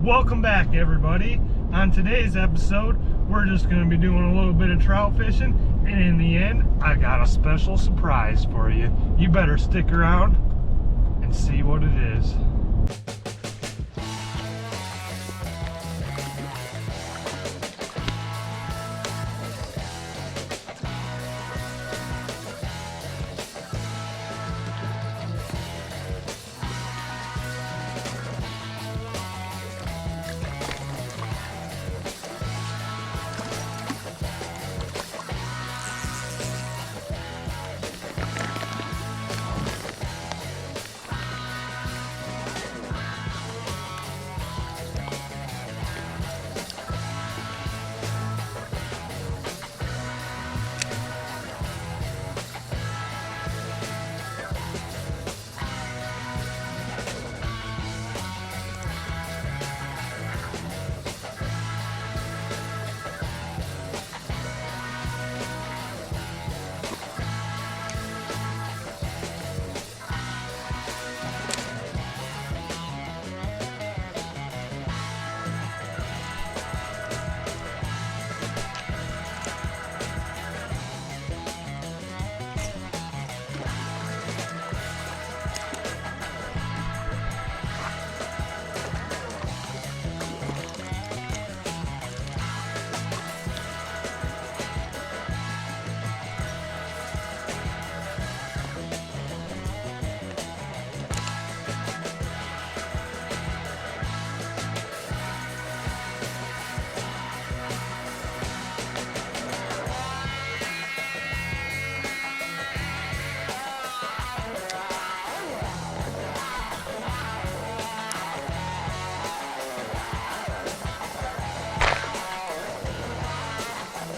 Welcome back, everybody. On today's episode, we're just going to be doing a little bit of trout fishing, and in the end, I got a special surprise for you. You better stick around and see what it is.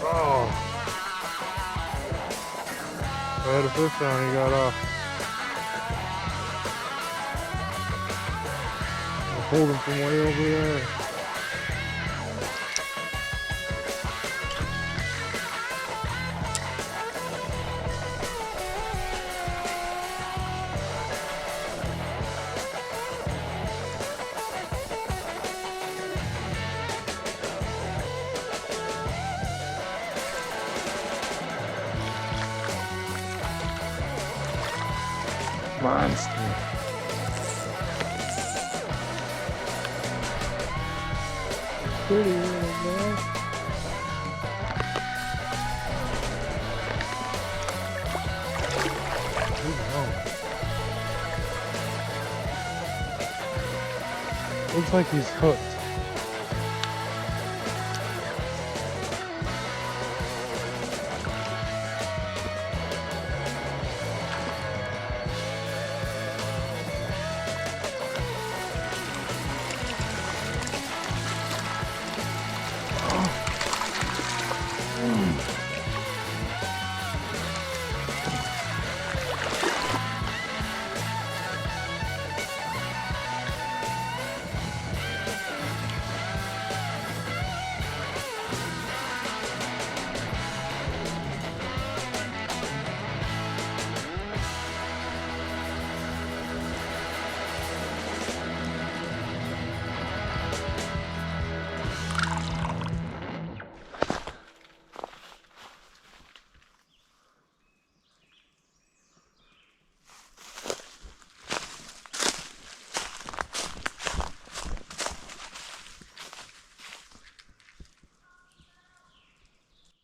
Oh, I had a fish on, he got off. I pulled him from way over there. Monster. Pretty little boy. Looks like he's hooked.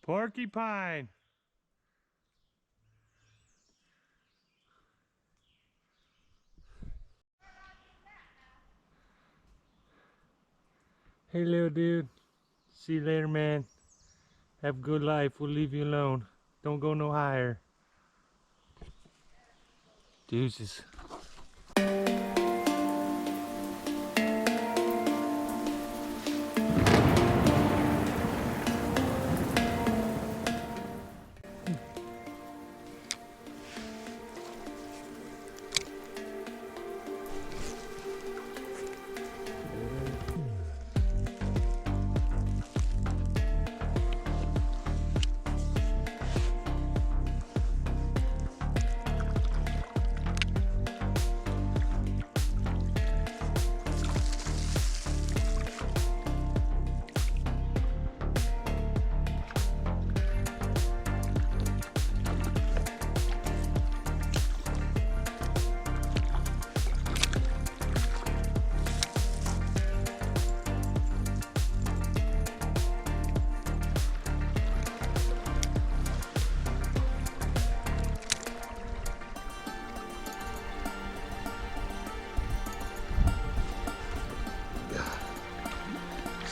Porcupine. Hey little dude, see you later, man. Have a good life, we'll leave you alone. Don't go no higher. Deuces.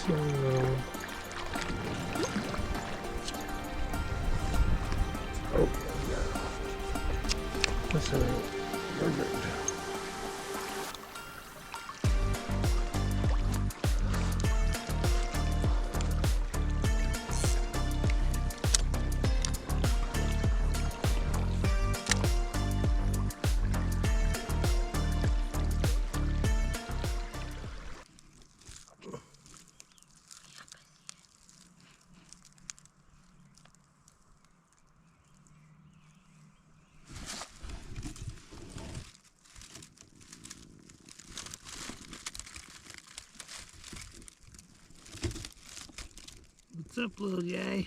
So oh yeah. That's all right. Perfect. What's up, little guy?